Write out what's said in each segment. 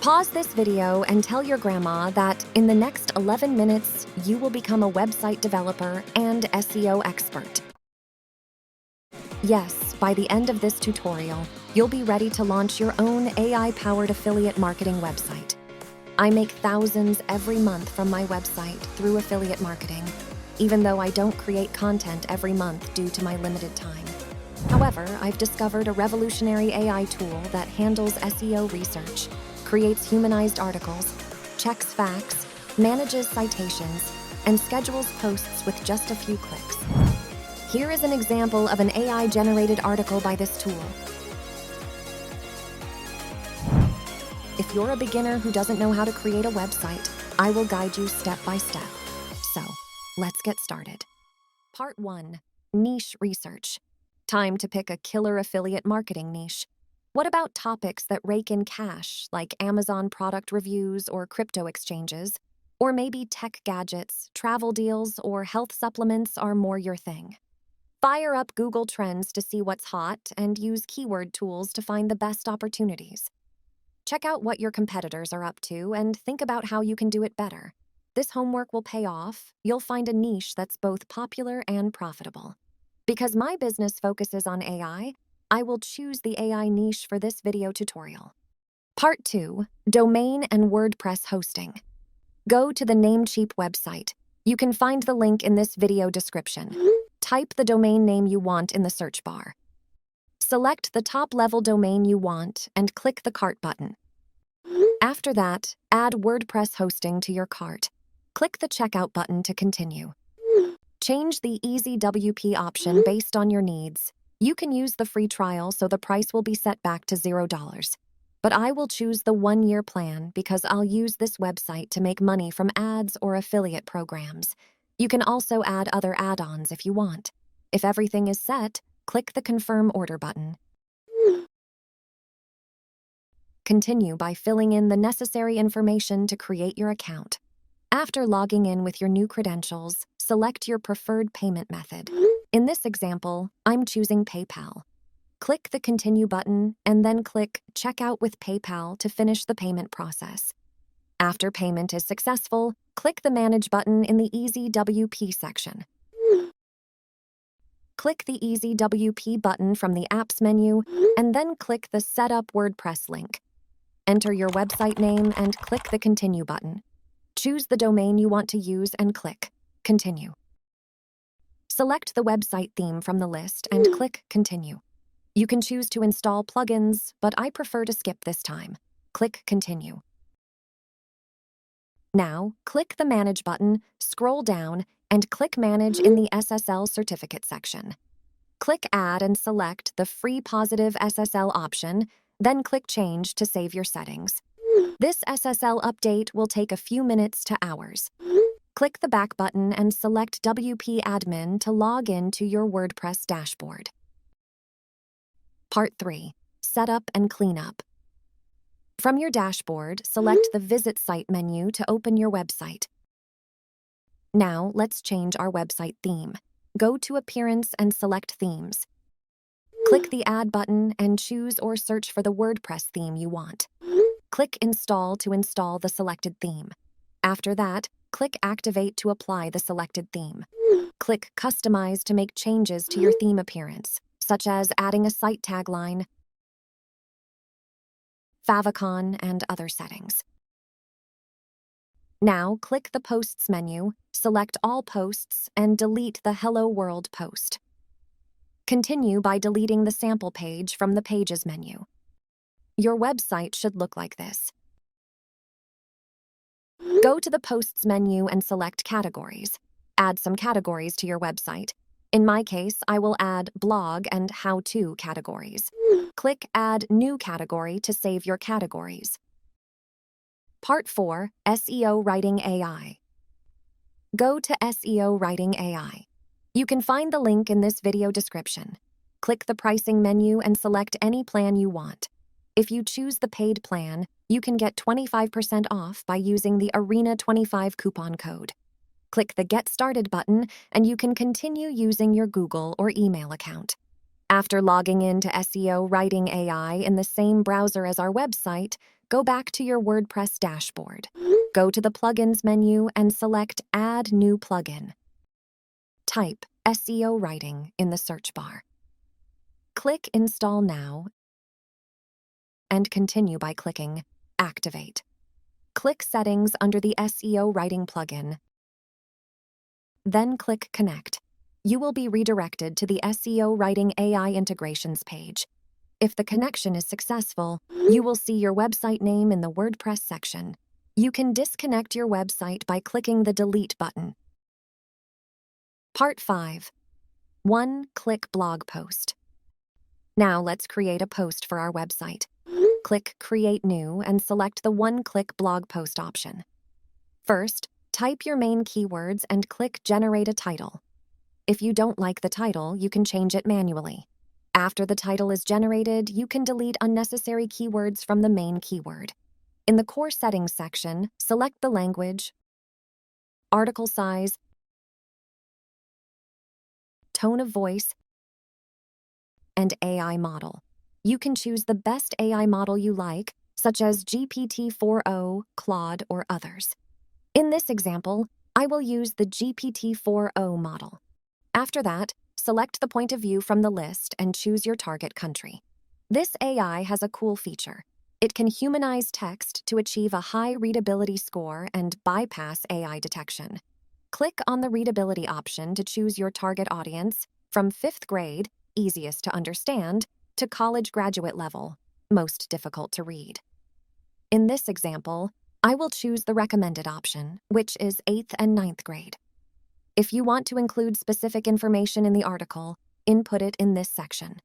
Pause this video and tell your grandma that in the next 11 minutes, you will become a website developer and SEO expert. Yes, by the end of this tutorial, you'll be ready to launch your own AI-powered affiliate marketing website. I make thousands every month from my website through affiliate marketing, even though I don't create content every month due to my limited time. However, I've discovered a revolutionary AI tool that handles SEO research, creates humanized articles, checks facts, manages citations, and schedules posts with just a few clicks. Here is an example of an AI-generated article by this tool. If you're a beginner who doesn't know how to create a website, I will guide you step by step. So, let's get started. Part 1. Niche Research. Time to pick a killer affiliate marketing niche. What about topics that rake in cash, like Amazon product reviews or crypto exchanges? Or maybe tech gadgets, travel deals, or health supplements are more your thing? Fire up Google Trends to see what's hot and use keyword tools to find the best opportunities. Check out what your competitors are up to and think about how you can do it better. This homework will pay off. You'll find a niche that's both popular and profitable. Because my business focuses on AI, I will choose the AI niche for this video tutorial. Part 2. Domain and WordPress Hosting. Go to the Namecheap website. You can find the link in this video description. Type the domain name you want in the search bar. Select the top-level domain you want and click the Cart button. After that, add WordPress hosting to your cart. Click the Checkout button to continue. Change the Easy WP option based on your needs. You can use the free trial so the price will be set back to $0. But I will choose the 1-year plan because I'll use this website to make money from ads or affiliate programs. You can also add other add-ons if you want. If everything is set, click the Confirm Order button. Continue by filling in the necessary information to create your account. After logging in with your new credentials, select your preferred payment method. In this example, I'm choosing PayPal. Click the Continue button and then click Checkout with PayPal to finish the payment process. After payment is successful, click the Manage button in the Easy WP section. Click the Easy WP button from the Apps menu and then click the Set Up WordPress link. Enter your website name and click the Continue button. Choose the domain you want to use and click Continue. Select the website theme from the list and click Continue. You can choose to install plugins, but I prefer to skip this time. Click Continue. Now, click the Manage button, scroll down, and click Manage in the SSL certificate section. Click Add and select the free positive SSL option, then click Change to save your settings. This SSL update will take a few minutes to hours. Click the Back button and select WP Admin to log in to your WordPress dashboard. Part 3. Setup and Cleanup. From your dashboard, select the Visit Site menu to open your website. Now, let's change our website theme. Go to Appearance and select Themes. Click the Add button and choose or search for the WordPress theme you want. Click Install to install the selected theme. After that, click Activate to apply the selected theme. Click Customize to make changes to your theme appearance, such as adding a site tagline, favicon, and other settings. Now, click the Posts menu, select All Posts, and delete the Hello World post. Continue by deleting the sample page from the Pages menu. Your website should look like this. Go to the Posts menu and select Categories. Add some categories to your website. In my case, I will add Blog and How-To categories. Click Add New Category to save your categories. Part 4. SEO Writing AI. Go to SEO Writing AI. You can find the link in this video description. Click the Pricing menu and select any plan you want. If you choose the paid plan, you can get 25% off by using the ARENA25 coupon code. Click the Get Started button and you can continue using your Google or email account. After logging into SEO Writing AI in the same browser as our website, Go back to your WordPress dashboard. Go to the Plugins menu and select Add New Plugin. Type SEO Writing in the search bar. Click Install Now and continue by clicking Activate. Click Settings under the SEO Writing plugin. Then click Connect. You will be redirected to the SEO Writing AI integrations page. If the connection is successful, you will see your website name in the WordPress section. You can disconnect your website by clicking the Delete button. Part 5. One-click blog post. Now let's create a post for our website. Click Create New and select the one-click blog post option. First, type your main keywords and click Generate a Title. If you don't like the title, you can change it manually. After the title is generated, you can delete unnecessary keywords from the main keyword. In the Core Settings section, select the language, article size, tone of voice, and AI model. You can choose the best AI model you like, such as GPT-4o, Claude, or others. In this example, I will use the GPT-4o model. After that, select the point of view from the list and choose your target country. This AI has a cool feature. It can humanize text to achieve a high readability score and bypass AI detection. Click on the readability option to choose your target audience from 5th grade, easiest to understand, to college graduate level, most difficult to read. In this example, I will choose the recommended option, which is 8th and 9th grade. If you want to include specific information in the article, input it in this section.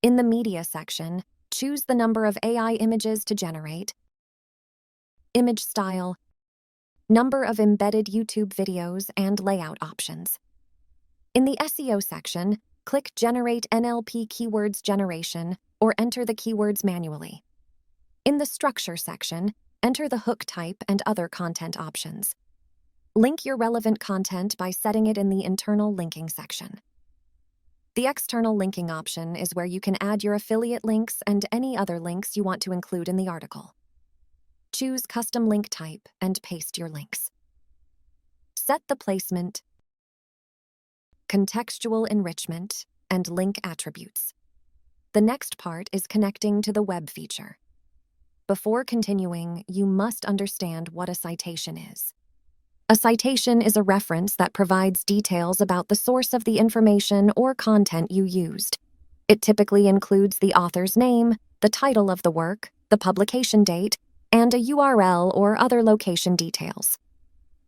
In the Media section, choose the number of AI images to generate, image style, number of embedded YouTube videos, and layout options. In the SEO section, click Generate NLP Keywords Generation or enter the keywords manually. In the Structure section, enter the hook type and other content options. Link your relevant content by setting it in the Internal Linking section. The External Linking option is where you can add your affiliate links and any other links you want to include in the article. Choose Custom Link Type and paste your links. Set the placement, contextual enrichment, and link attributes. The next part is connecting to the web feature. Before continuing, you must understand what a citation is. A citation is a reference that provides details about the source of the information or content you used. It typically includes the author's name, the title of the work, the publication date, and a URL or other location details.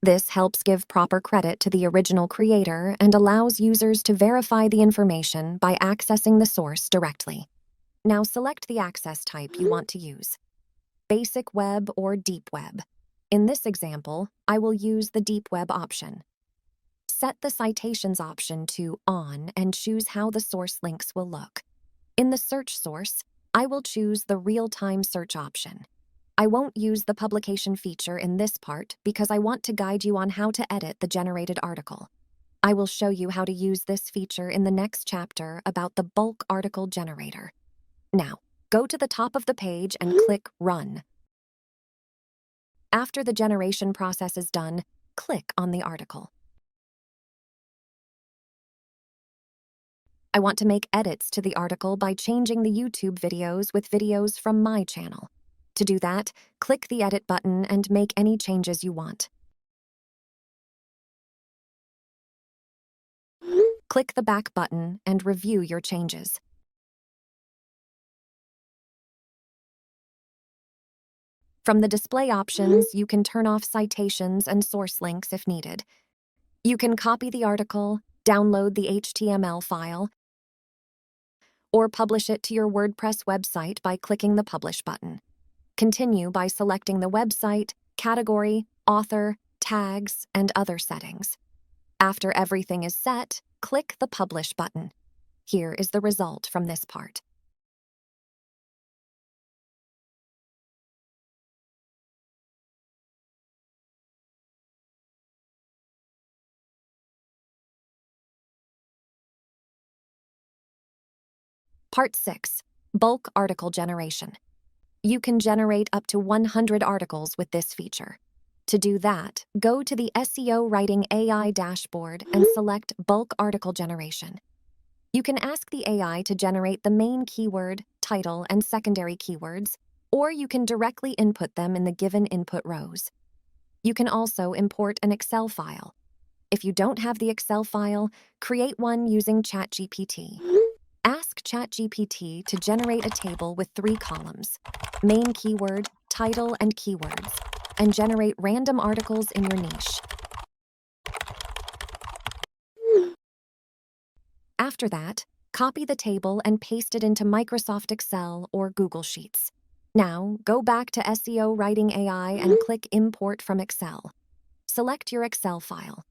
This helps give proper credit to the original creator and allows users to verify the information by accessing the source directly. Now select the access type you want to use: Basic Web or Deep Web. In this example, I will use the Deep Web option. Set the Citations option to On and choose how the source links will look. In the search source, I will choose the Real-Time Search option. I won't use the publication feature in this part because I want to guide you on how to edit the generated article. I will show you how to use this feature in the next chapter about the bulk article generator. Now, go to the top of the page and click Run. After the generation process is done, click on the article. I want to make edits to the article by changing the YouTube videos with videos from my channel. To do that, click the Edit button and make any changes you want. Click the Back button and review your changes. From the display options, you can turn off citations and source links if needed. You can copy the article, download the HTML file, or publish it to your WordPress website by clicking the Publish button. Continue by selecting the website, category, author, tags, and other settings. After everything is set, click the Publish button. Here is the result from this part. Part 6. Bulk Article Generation. You can generate up to 100 articles with this feature. To do that, go to the SEO Writing AI dashboard and select Bulk Article Generation. You can ask the AI to generate the main keyword, title, and secondary keywords, or you can directly input them in the given input rows. You can also import an Excel file. If you don't have the Excel file, create one using ChatGPT. Ask ChatGPT to generate a table with 3 columns: main keyword, title, and keywords, and generate random articles in your niche. After that, copy the table and paste it into Microsoft Excel or Google Sheets. Now, go back to SEO Writing AI and click Import from Excel. Select your Excel file.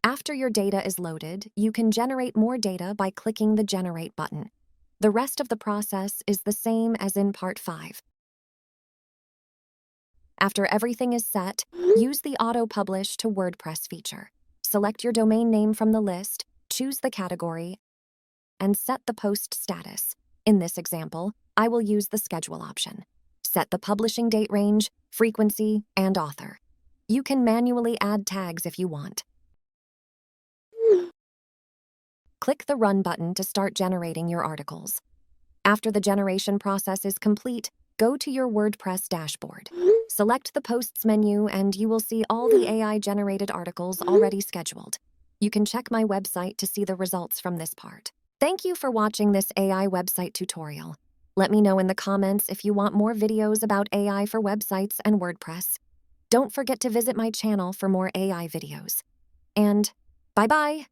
After your data is loaded, you can generate more data by clicking the Generate button. The rest of the process is the same as in Part 5. After everything is set, use the Auto Publish to WordPress feature. Select your domain name from the list, choose the category, and set the post status. In this example, I will use the schedule option. Set the publishing date range, frequency, and author. You can manually add tags if you want. Click the Run button to start generating your articles. After the generation process is complete, go to your WordPress dashboard. Select the Posts menu and you will see all the AI-generated articles already scheduled. You can check my website to see the results from this part. Thank you for watching this AI website tutorial. Let me know in the comments if you want more videos about AI for websites and WordPress. Don't forget to visit my channel for more AI videos. And bye-bye!